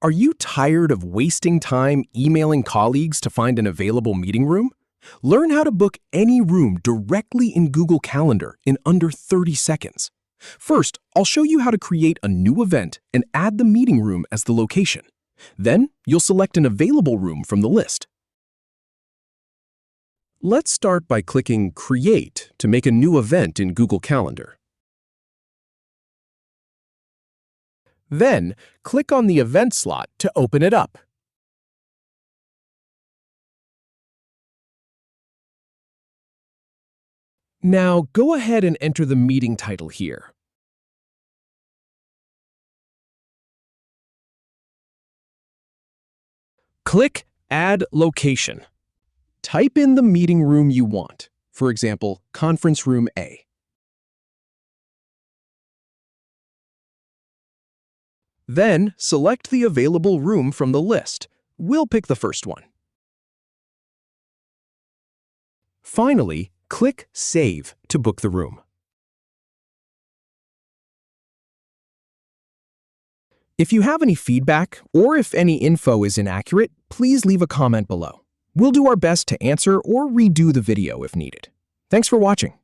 Are you tired of wasting time emailing colleagues to find an available meeting room? Learn how to book any room directly in Google Calendar in under 30 seconds. First, I'll show you how to create a new event and add the meeting room as the location. Then, you'll select an available room from the list. Let's start by clicking Create to make a new event in Google Calendar. Then, click on the event slot to open it up. Now, go ahead and enter the meeting title here. Click Add Location. Type in the meeting room you want, for example, Conference Room A. Then, select the available room from the list. We'll pick the first one. Finally, click Save to book the room. If you have any feedback or if any info is inaccurate, please leave a comment below. We'll do our best to answer or redo the video if needed. Thanks for watching.